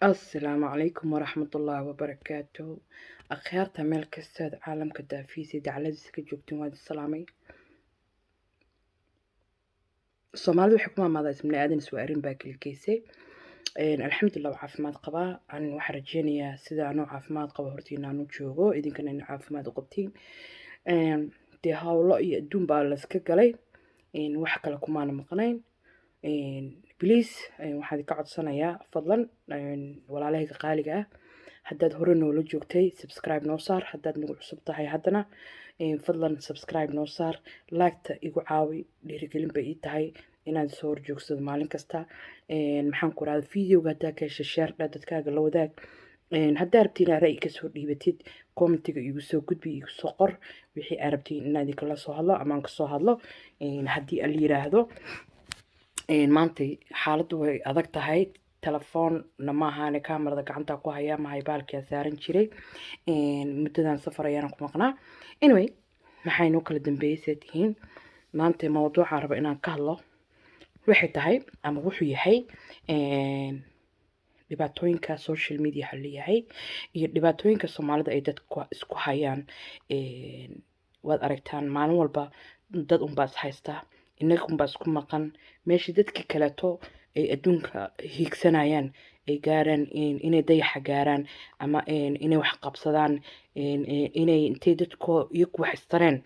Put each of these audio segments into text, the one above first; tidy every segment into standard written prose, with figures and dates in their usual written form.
السلام عليكم ورحمة الله وبركاته. أخيرتا مeel kastaad caalamka daafiisa dacladiisa ka joogtiin waad salaamay. Soomaalidu waxay ku maamaadaa ismina aadan iswa arin baa kilkeysay. Alxamdulillah waa caafimaad qabaa. Aan waxaan rajeynayaa sida anoo caafimaad qabo hortiin aanu joogo idinkana in caafimaad u qabtiin. Dee hawlo iyo adduun baa la iska galay. Wax kale kumaana maqnayn. Please waxaan ka codsanayaa fadlan walaalahayga qaaliga ah haddaad hore noola joogtay subscribe noo saar haddaad nagu cusub tahay haddana fadlan subscribe noo saar like-ta igu caawi dhiirigelin bay ii tahay inaad soo horjoogsado maalin kasta maxaan ku raada videoga haddaa ka hesha share dha dadkaaga la wadaag haddaa rabtiin inaad ra'yi kasoo dhiibatid commentiga igu soo gudbi igu soo qor wixii aad rabtiin inaad idinkala soo hadlo amaan kasoo hadlo haddii aan la yiraahdo maanta xaaladdu way adag tahay telefoonna maahaane kamarada gacanta ku hayaa mahay baalkaa saaran jiray muddadan safar ayaan ku maqnaa anyway maxay noo kala dambeysay tihiin maanta mawduucaan raba inaan ka hadlo waxay tahay ama wuxuu yahay dhibaatooyinka social media leeyahay iyo dhibaatooyinka Soomaalida ay dadku isku hayaan waad aragtaan maalin walba dad unbaa is haysta inaga unbaa isku maqan meeshii dadkii kaleeto ay adduunka hiigsanayaan ay gaaraan inay dayaxa gaaraan ama inay wax qabsadaan inay intay dadku iyagu wax istareen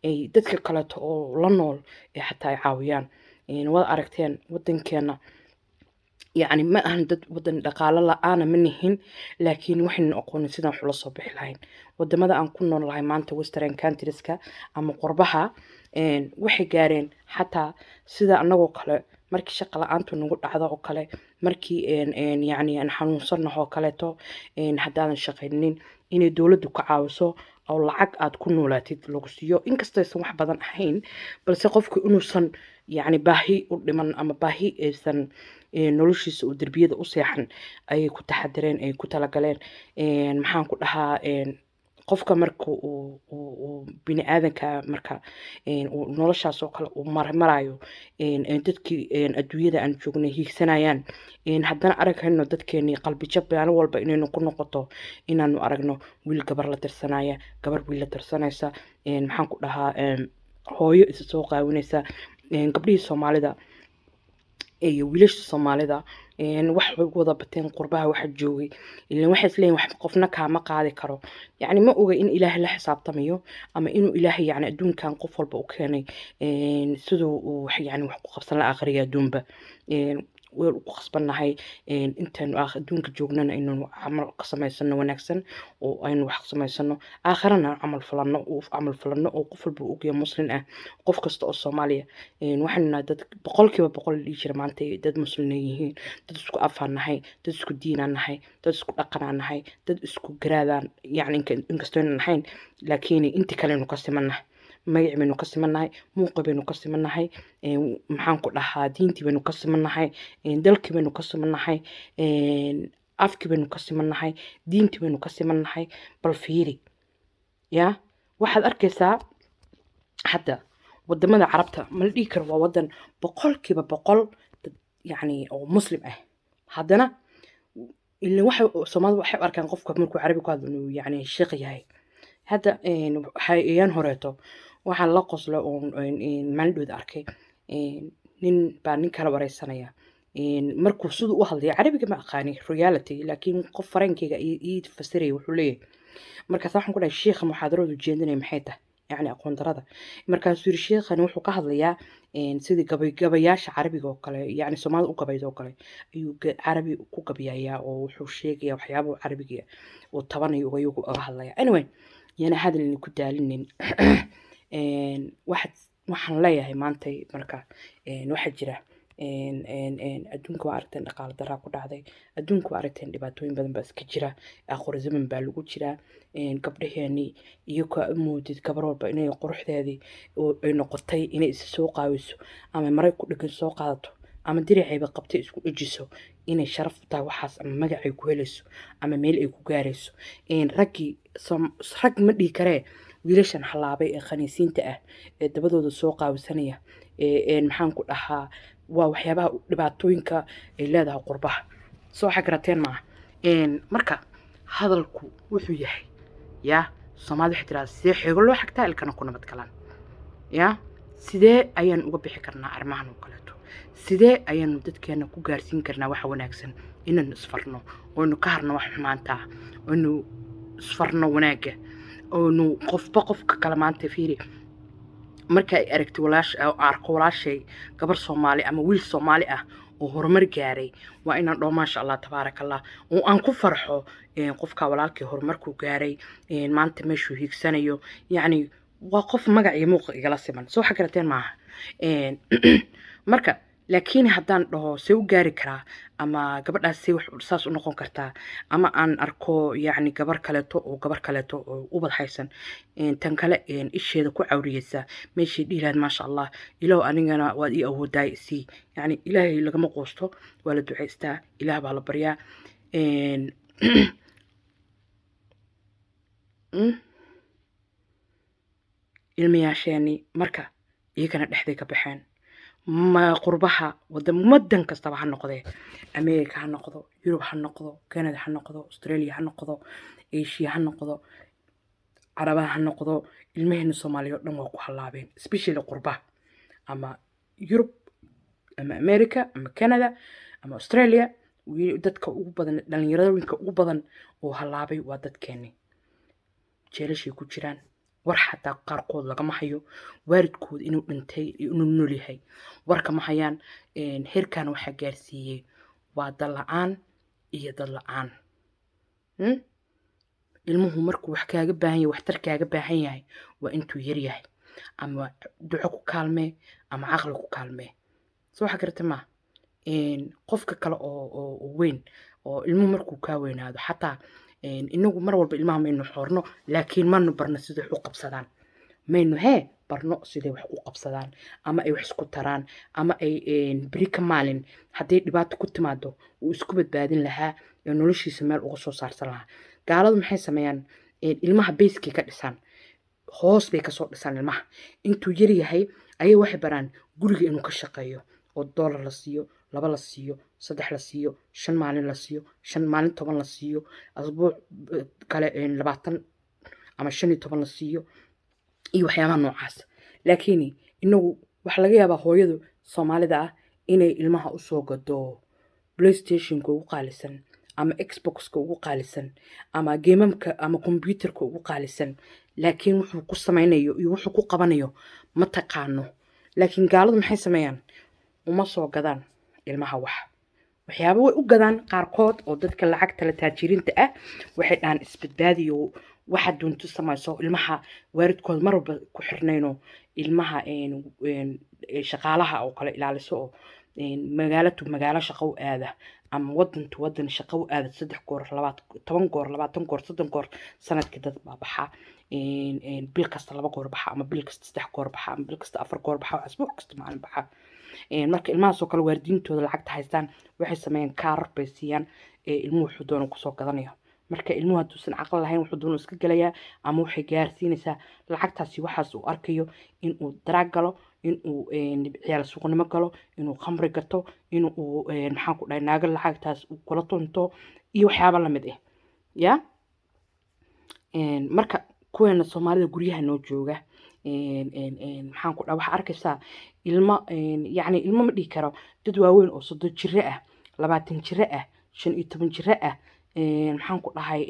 ay dadka kaleeto oo la nool ay xataa ay caawiyaan waad aragteen wadankeena يعني ما أهن دد ودن دقالة لا أنا منهن لكن وحنا نقول سيدا حلا صبح لهين ودم هذا أن كنا لهين ما أنت وسترين كانت رزقة أما قربها وحي جارين حتى سيدا أنا وقله مركي شقة أنتو نقول هذا وقله مركي يعني أن حنوصلنا هو كلته حدانا شقينين إن الدولة دكعاوسو أو العق أتكون ولاتي لوكسيو إن كسته سمح بدن حين بس قفك إنه صن يعني باهي ولمن أما باهي سن noloshiisa oo darbiyada u seexan ay ku taxadireen ay ku tala galeen maxaan ku dhahaa qofka marka uu bini aadanka marka noloshaas oo kale uu marayo dadkii adduunyada aan joognay hiigsanayaan haddana aragayno dadkeeni qalbi jab baan walba inaynu ku noqoto inaanu aragno wiil gabar la tirsanaya gabar wiil la tirsanaysa maxaan ku dhahaa hooyo isa soo qaawinaysa gabdhihii Soomaalida iyo wiilasha Soomaalida wax way wada bateen qurbaha waxa joogay ilaa waxa isleen wax qofna kaama qaadi karo yani ma oga in ilaahay la xisaabtamayo ama inuu ilaahay yani adduunkan qof walba u keenay sidoo wax yani wax ku qabsan la akhriya adduunba weel u qasbanahay intaan adduunka joognana inuu amal ka samaysano wanaagsan oo aynu wax samaysano aakhirana amal falano oo qof walba u geeyo muslim ah qof kasta oo Soomaaliya waxaana dad boqolkiiba boqol jira maanta dad muslim yihiin dad isku afanahay dad isku diinanahay dad isku dhaqanahay dad isku garaadaan yani inkastoo nahayn laakiin inta kale inuu ka simanahay magac baynu ka simanahay muuqaal baynu ka simanahay maxaan ku dhahaa diintii baynu ka simanahay dalkii baynu ka simanahay afkii baynu ka simanahay diintii baynu ka simanahay bal fiiri ya waxaad arkaysaa hadda wadamada carabta ma la dhihi karo waa wadan boqolkiiba boqol يعني أو مسلم هذانا اللي واحد صومال واحد أركان قفك مركو عربي قاد إنه يعني شقي هاي هذا حيان هريته waxaan la qoslo oo maaldood arkay nin baa nin kala wareysanaya markuu sidoo u hadlay carabiga ma aqaani reality laakiin qof farankiga ii fasiray wuxuu leeyahay markaas waxaan ku dhahay sheekha muxaadaradu jeedinay maxay tahay يعني aqoon darada markaas uu sheekhan wuxuu ka hadlayaa sidii gabayaasha carabiga oo kale yani Soomaali u gabaydo oo kale ayuu carabi ku gabayaa oo wuxuu sheegaya waxyaabo carabiga oo tabanayo oo uga hadlaya anyway yana hadalni ku daalinin waxaan leeyahay maanta marka waxa jira adduunka waa aragteen dhaqaale daraa ku dhacday adduunka waa aragteen dhibaatooyin badan baa iska jira aakhir zaman baa lagu jiraa gabdhaheeni iyo ka moodid gabar walba inay quruxdeedii ay noqotay inay is soo qaawiso ama maray ku dhagan soo qaadato ama diricayba qabtay isku dhajiso inay sharaf tahay waxaas ama magac ay ku helayso ama meel ay ku gaarayso rag ma dhihi karee wiilashan halaabay ee khaniisiinta ah ee dabadooda soo qaawisanaya maxaan ku dhahaa waa waxyaabaha dhibaatooyinka ay leedahay qurbaha soo xagrateen maaha marka hadalku wuxuu yahay yaa Soomaali waxay tiraahdaa sidee xeego loo xigtaa ilkana ku nabad galaan yaa sidee ayaan uga bixi karnaa arrimahan oo kaleeto sidee ayaanu dadkeena ku gaarsiin karnaa waxa wanaagsan inaan isfarno oo ka harno wax xumaanta oo isfarno wanaaga oo qofba qofka kala maanta fiiri marka ay aragtay arko walaashay gabar Soomaali ama wiil Soomaali ah oo horumar gaaray waa inaan dhoo maasha Allah tabaarakallah oo aan ku farxo qofka walaalkii horumarku gaaray maanta meeshuu hiigsanayo yacni waa qof magac iyo muuq igala siman soo xagarateen maaha marka laakiin haddaan dhaho see u gaari karaa ama gabadhaas see wax saas u noqon kartaa ama aan arko yacni gabar kaleeto oo u badxaysan tan kale isheeda ku cawriyeysa meeshii dhihilaad maasha Allah ilaahu anigana waad ii awoodaay sii yacni ilaahay lagama quusto waa la ducaystaa ilaah baa la baryaa ilmayaasheeni marka iyagana dhexday ka baxeen ma qurbaha waddan kastaba ha noqdee America ha noqdo Yurub ha noqdo Canada ha noqdo Australia ha noqdo Asia ha noqdo Carabaha ha noqdo ilmaheena Soomaaliya oo dhan waa ku halaabeen especially qurbaha ama Yurub ama America ama Canada ama Australia dadka ugu badan dhalinyarada ugu badan oo halaabay waa dadkeeni jeelashay ku jiraan war xataa qaarkood lagama hayo waalidkood inuu dhintay inuu nool yahay warka ma hayaan heerkan waxa gaarsiiyay waa dad la'aan iyo dad la'aan ilmuhu markuu wax kaaga baahan yahay waxtar kaaga baahan yahay waa intuu yar yahay ama duco ku kaalmee ama aqli ku kaalmee soo waxa garta ma qofka kale oo weyn oo ilmuhu markuu ka weynaado xataa inagu mar walba ilmaha maynu xoorno laakiin maanu barno sida wax u qabsadaan maynu barno sida wax u qabsadaan ama ay wax isku taraan ama ay bari ka maalin haddii dhibaato ku timaado uu isku badbaadin lahaa ee noloshiisa meel uga soo saarsan lahaa gaaladu maxay sameeyaan ilmaha bayskii ka dhisaan hoos bay ka soo dhisaan ilmaha intuu yar yahay ayay waxay baraan guriga inuu ka shaqeeyo oo dollar la siiyo 2 la siiyo 3 la siiyo 5 maalin la siiyo 5 maalin 10 la siiyo asbuuc kale 20 ama 15 la siiyo iyo waxyaabaha noocaas laakiin inagu waxa laga yaabaa hooyadu Soomaalida ah inay ilmaha u soo gado PlayStation-ka ugu qaalisan ama Xbox-ka ugu qaalisan ama gamemka ama computer-ka ugu qaalisan laakiin wuxuu ku sameynayo iyo wuxuu ku qabanayo ma taqaano laakiin gaaladu maxay sameeyaan uma soo gadaan ilmaha waxyaabo way u gadaan qaarkood oo dadka lacagta la taajiriinta ah waxay dhaan isbadbaadiyo waxa doonto samayso ilmaha waalidkood mar walba ku xirnayno ilmaha shaqaalaha oo kale ilaaliso oo magaalo shaqo u aada ama wadan shaqo u aada 3 goor 10 goor 20 goor 30 goor sanadkii dad baa baxa bil kasta 2 goor baxa ama bil kasta 3 goor baxa ama bil kasta 4 goor baxa asbuuc kasta maalin baxa marka ilmahaas oo kale waalidiintooda lacagta haystaan waxay sameeyaan kaarar bay siiyaan ilmuhu wuxuu doono ku soo gadanayo marka ilmuhu hadduusan aqal lahayn wuxuu doono iska galayaa ama waxay gaarsiinaysaa lacagtaasi waxaas uu arkayo inuu daraag galo inuu ciyaal suuqnimo galo inuu khamri gato inuu maxaan ku dhahay naaga lacagtaas uu kula tunto iyo waxyaabo la mid ah ya marka kuweena Soomaalida guryaha noo jooga maxaan ku dhahay waxa arkaysaa yacni ilmo ma dhihi karo dad waaweyn oo 30 jir ah 20 jir ah 15 jir ah maxaan ku dhahay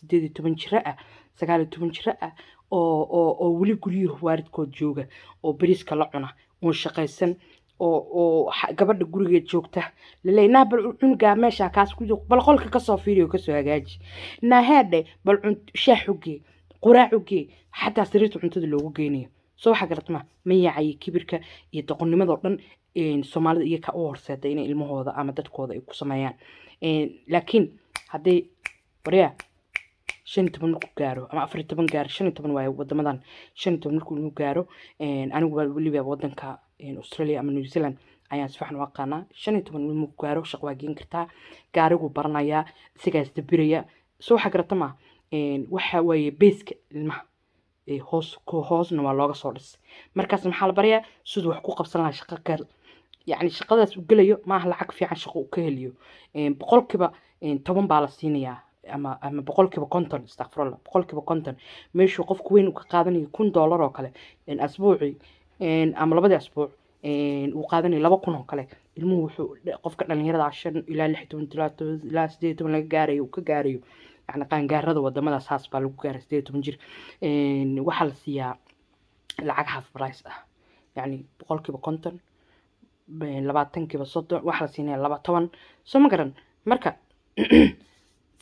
18 jir ah 19 jir ah oo wali guriyuhu waalidkood jooga oo bariiska la cuna oo shaqaysan oo gabadha gurigeed joogta laleeyahay bal cunuga meesha kaas ku joog bal qolka ka soo fiiriyo ka soo hagaaji naahade bal shaaxuge quraacuge xataa sariirta cuntada loogu geynayo soo waxa garatma ma yaacay kibirka iyo doqonnimada oo dhan Soomaalida iyo ka u horseeday inay ilmahooda ama dadkooda ay ku sameeyaan laakiin haddii bariya 15 markuu gaaro ama 14 gaaro 15 waayo wadamadan 15 markuu inuu gaaro anigu waliba wadanka Australia ama New Zealand ayaan si fiican u aqaanaa 15 markuu gaaro shaqo waa geen kartaa gaarigu baranayaa sigaas dabiraya soo waxa garatma waxa weeye basic ilmaha hoosna waa looga soo dhis markaas maxaa la barayaa sidoo wax ku qabsan lahaa shaqo kale يعني shaqadaas uu gelayo maaha lacag fiican shaqo uu ka heliyo boqolkiiba 10 baa la siinayaa ama boqolkiiba 50 astaghfirullah boqolkiiba 50 meeshuu qofku weyn uu ka qaadanayo $1,000 oo kale asbuucii ama labadii asbuuc uu qaadanayo 2,000 oo kale ilmuhu wuxuu qofka dhalinyarada 5 ilaa 6 ilaa 18 laga gaarayo uu ka gaarayo يعني qaangaarada wadamada saas baa lagu gaaray 18 jir waxa la siiyaa lacag half price ah يعني boqolkiiba 50 labaatankiiba 30 waxa la siinaya 12 soo ma garan marka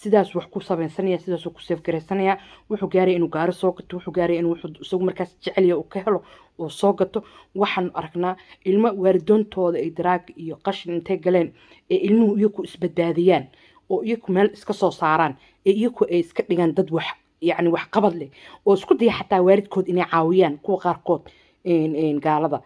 sidaas wax ku sameynsanaya sidaas ku save gareysanaya wuxuu gaaray inuu gaari soo gato wuxuu gaaray inuu wuxuu isagu markaas jecel yahay uu ka helo oo soo gato waxaan aragnaa ilmo waaridoontooda ay daraag iyo qashin intay galeen ee ilmuhu iyagu isbadbaadiyaan oo iyagu meel iska soo saaraan ee iyagu ay iska dhigaan dad wax yani wax qabad leh oo isku daya xataa waaridkood inay caawiyaan kuwa qaarkood gaalada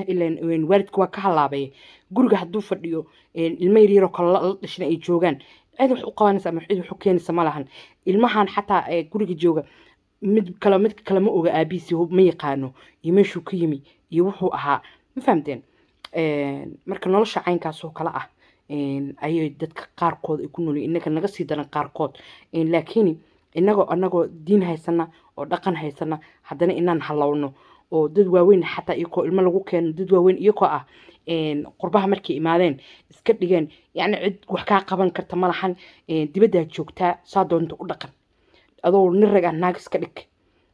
ileen waaridku waa ka halaabay guriga hadduu fadhiyo ilmo yar oo kale la dhashna ay joogaan cid wax u qabanaysa ama cid wax u keenaysa ma lahan ilmahan xataa guriga jooga mid kale ma oga aabiisi ma yaqaano iyo meeshuu ka yimi iyo wuxuu ahaa ma fahamteen marka nolosha caynkaas oo kale ah ayay dadka qaarkood ay ku nool yihiin inaga naga sii daran qaarkood laakiin anagoo diin haysana oo dhaqan haysana haddana inaan halowno oo dad waaweyn xataa iyagoo ilmo lagu keeno dad waaweyn iyagoo ah qurbaha markay imaadeen iska dhigeen yani cid wax kaa qaban karta ma lahan dibadda joogtaa saa doonta u dhaqan adoo nin rag ah naag iska dhig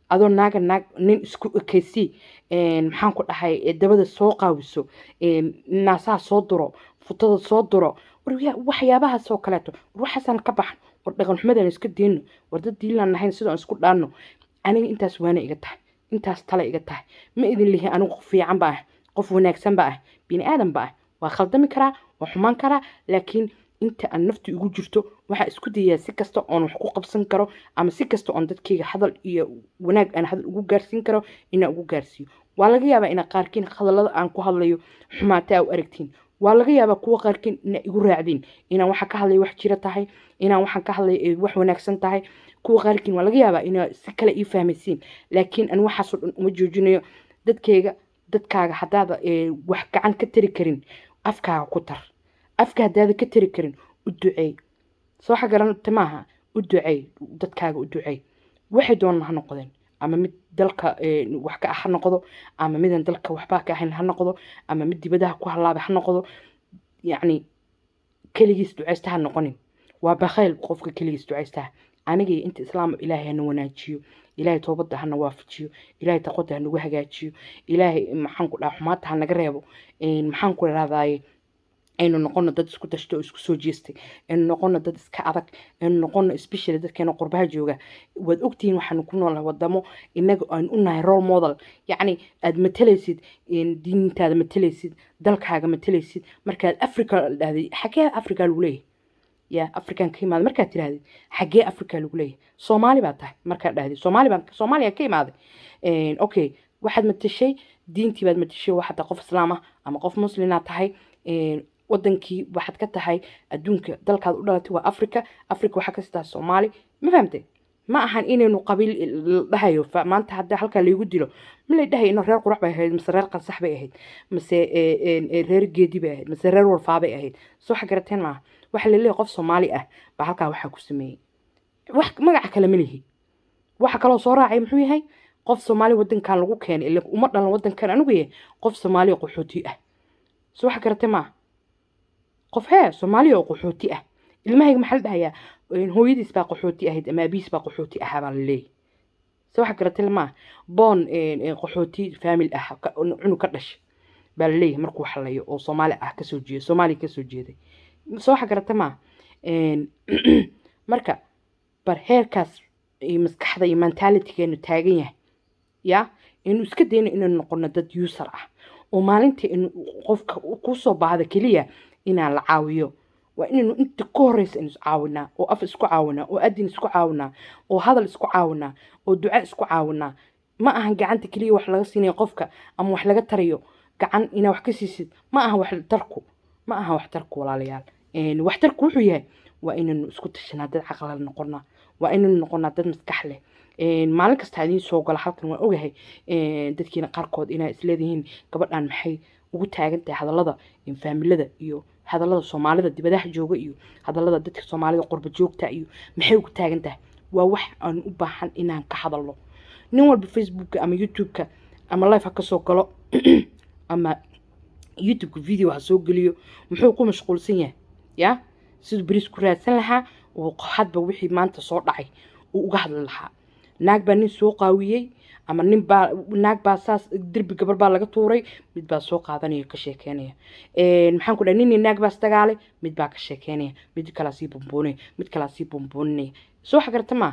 adoo naag nin isku ekaysi maxaan ku dhahay dabada soo qaawiso naasaha soo duro futada soo duro waxyaabahaas oo kaleeto ruuxaasaan ka baxan war dhaqan xumadaan iska deyno war dad diilaan nahayn sidoo isku dhaanno aniga intaas waana iga tahay intaas tale iga tahay ma idin lihi anigu qof fiican baa ah qof wanaagsan baa ah bini aadan baa ah waa khaldami karaa waa xumaan karaa laakiin inta aan naftu igu jirto waxa isku dayaa si kasta oon wax ku qabsan karo ama si kasta oon dadkayga hadal iyo wanaag aan hadal ugu gaarsiin karo inaan ugu gaarsiiyo waa laga yaabaa inaa qaarkiin hadallada aan ku hadlayo xumaata u aragtiin waa laga yaabaa kuwa qaarkiin inaa igu raacdiin inaan waxa ka hadlayo wax jira tahay inaan waxaan ka hadlayo wax wanaagsan tahay kuwa qaarkiin waa laga yaabaa inaa si kale ii fahmaysiin laakiin aan waxaasoo dhan uma joojinayo dadkaaga haddaada wax gacan ka tari karin afkaaga ku tar afka haddaada ka tari karin u duceey soo xagaranta maaha u duceey dadkaaga u duceey waxay doonaan ha noqdeen ama mid dalka wax ka ah ha noqdo ama midan dalka waxbaa ka ahayn ha noqdo ama mid dibadaha ku halaabay ha noqdo yacni keligiis duceysta ha noqonin waa bakhayl qofka keligiis duceysta anigii inta islaam ilaahay hana wanaajiyo ilaahay toobada hana waafajiyo ilaahay taqwada hanagu hagaajiyo ilaahay maxaan ku dhaha xumaata hanaga reebo maxaan ku raadaaye aynu noqono dad isku tashto isku soo jeestay aynu noqono dad iska adag aynu noqono especially dadkeena qurbaha jooga waad ogtihiin waxaanu ku noolahay wadamo inaga aan u nahay role model yacni aad matalaysid diintaada matalaysid dalkaaga matalaysid markaad africa dhahday xagee africa lagu leeyahay يا أفريقيا كيما هذا مركز ترى هذه حاجة أفريقيا لقولي صومالي بعدها مركز هذه صومالي كيما هذا أوكي واحد متشي دينتي بعد متشي واحد قف إسلامه أما قف مسلم تهاي ودنكي واحد كتهاي الدنك دلك هذا أولاد هو أفريقيا وحكي ستا صومالي ما فهمتي ما أحن إنه قبيل دهايو فما أنت هذا حلقة اللي يقول له من اللي دهاي إنه رير قرع بهاي مسرر قصح بهاي رير جدي بهاي مسرر ورفع بهاي سو حكرتين معه waxa la leeyahay qof Soomaali ah ba halka waxa ku sameeyay wax magac kale ma lihi waxa kale oo soo raacay muxuu yahay qof Soomaali wadankan lagu keenay ilaa uma dhalan wadankan anigu yahay qof Soomaali qaxooti ah soo waxa kartay ma qof Soomaali oo qaxooti ah ilmahayga maxal dhahayaa hooyadiis baa qaxooti ahayd ama abiis baa qaxooti ah baa la leeyahay soo waxa kartay ma boon qaxooti family ah cunug ka dhashay baa la leeyahay markuu xalayo oo Soomaali ah ka soo jeeday soo xagarta ma marka bar heerkaas maskaxda iyo mentality-geenu taagan yahay ya inuu iska dayno inaan noqono dad user ah oo maalintii in qofka ku soo baahda kaliya inaan la caawiyo waa inuu inta ka horeysa inuu caawinaa oo af isku caawinaa oo adin isku caawinaa oo hadal isku caawinaa oo duco isku caawinaa ma ahan gacanta kaliya wax laga siinayo qofka ama wax laga tarayo gacan ina wax ka siisid ma aha wax tarku walaalayaal waxtarku wuxuu yahay waa inaynu isku tashanaa dad caqli noqonaa waa inaynu noqonaa dad maskax leh maalin kasta idin soo gala halkan waan ogahay dadkiina qaarkood inay isleedihiin gabadhan maxay ugu taagan tahay hadallada faamilada iyo hadallada soomaalida dibadaha jooga iyo hadallada dadka soomaalida qurba joogta iyo maxay ugu taagan tahay waa wax aan u baahan inaan ka hadalno nin walba facebooka ama youtube-ka ama live ha ka soo galo ama youtube-ka video ha soo geliyo muxuu ku mashquulsan yahay ya siduu bariis ku raadsan lahaa oo hadba wixii maanta soo dhacay uu uga hadli lahaa naag baa nin soo qaawiyey ama naag baa saas derbi gabar baa laga tuuray mid baa soo qaadanaya ka sheekeynaya maxaan ku dhahay nin naag baa isdagaalay mid baa ka sheekeynaya mid kala sii bomboonaya mid kala sii bomboonaya soo xagarta ma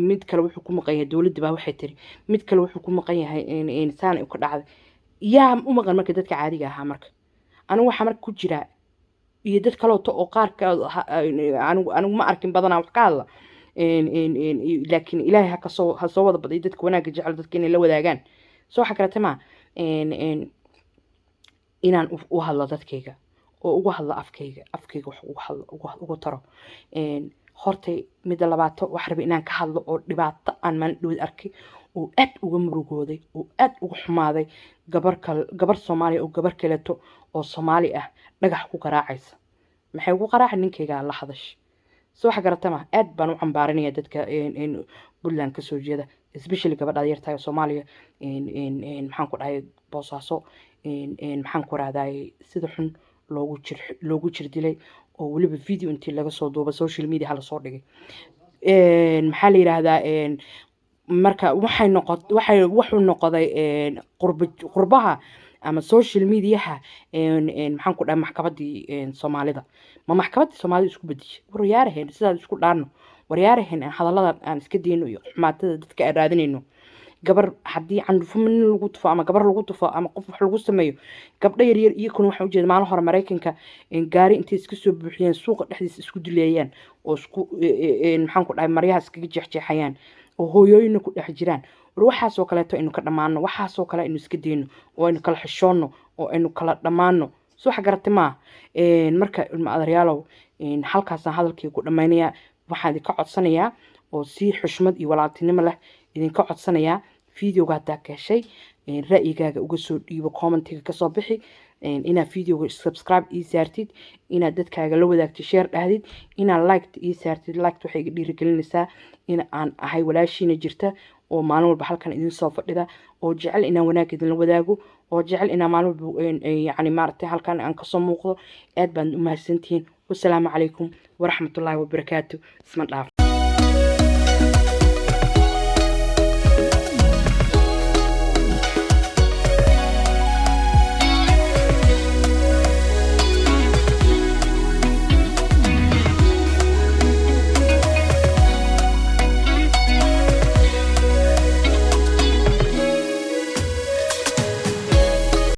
mid kale wuxuu ku maqan yahay dawladda baa waxay tiri mid kale wuxuu ku maqan yahay saan ka dhacday yaa u maqan marka dadka caadiga ahaa marka anigu waxa marka ku jira iyo dad kale oo qaarka anigu ma arkin badanaa wax ka hadla laakiin ilaahay ha soo wada baday dadka wanaagga jecel dadka inay la wadaagaan soo xagarata ma inaan u hadlo dadkayga oo ugu hadlo afkayga wax ugu hadlo ugu taro hortay midda labaato wax rabi inaan ka hadlo oo dhibaato aan maalin dhoweed arkay oo aad uga murugooday oo aad uga xumaaday gabar Soomaali oo gabar kaleeto oo Soomaali ah dhagax ku garaacaysa maxay ugu garaacay ninkayga la hadash soo xagarata ma aad baan u cambaarinaya dadka Puntland ka soo jeeda especially gabadha yartahay Soomaaliya maxaan ku dhahay Boosaaso maxaan ku raadayay sida xun loogu jir dilay oo waliba video intii laga soo duubay social media hala soo dhigay maxaa la yiraahdaa marka wuxuu noqday qurbaha ama social media maxaan ku dhahay maxkamadii Soomaalida ma maxkamadii Soomaalida isku bedeshay waryaaraheen sidaad isku dhaano waryaaraheen hadallada aan iska deeno iyo xumaatada dadka aan raadinayno gabar haddii candufo min lagu tufo ama gabar lagu tufo ama qof wax lagu sameeyo gabdho yaryar iyo kun waxa u jeeda maalin hore Mareykanka gaari intay iska soo buuxiyeen suuqa dhexdiisa isku dilayaan oo isku maxaan ku dhahay maryaha iskaga jeexjeexayaan oo hooyooyina ku dhex jiraan war waxaas oo kaleeto inuu ka dhamaano waxaas oo kale inuu iska deeno oo aynu kala xishoono oo aynu kala dhamaano soo xagartay ma marka ilma adaryaalow halkaasaan hadalkii ku dhamaynaya waxaan idinka codsanayaa oo si xushmad iyo walaaltinimo leh idinka codsanayaa videoga haddaa ka heshay ra'yigaaga uga soo dhiibo commentiga ka soo bixi inaad videoga subscribe ii saartid inaad dadkaaga la wadaagtid share dhahdid inaad like ii saartid like waxay iga dhiirigelinaysaa in aan ahay walaashiina jirta oo maalin walba halkan idin soo fadhida oo jecel inaan wanaag idin la wadaago oo jecel inaan maalin walba yani maaragtay halkan aan kasoo muuqdo aad baan u mahadsantihiin wasalaamu calaykum waraxmatullaahi wabarakaatu isma dhaaf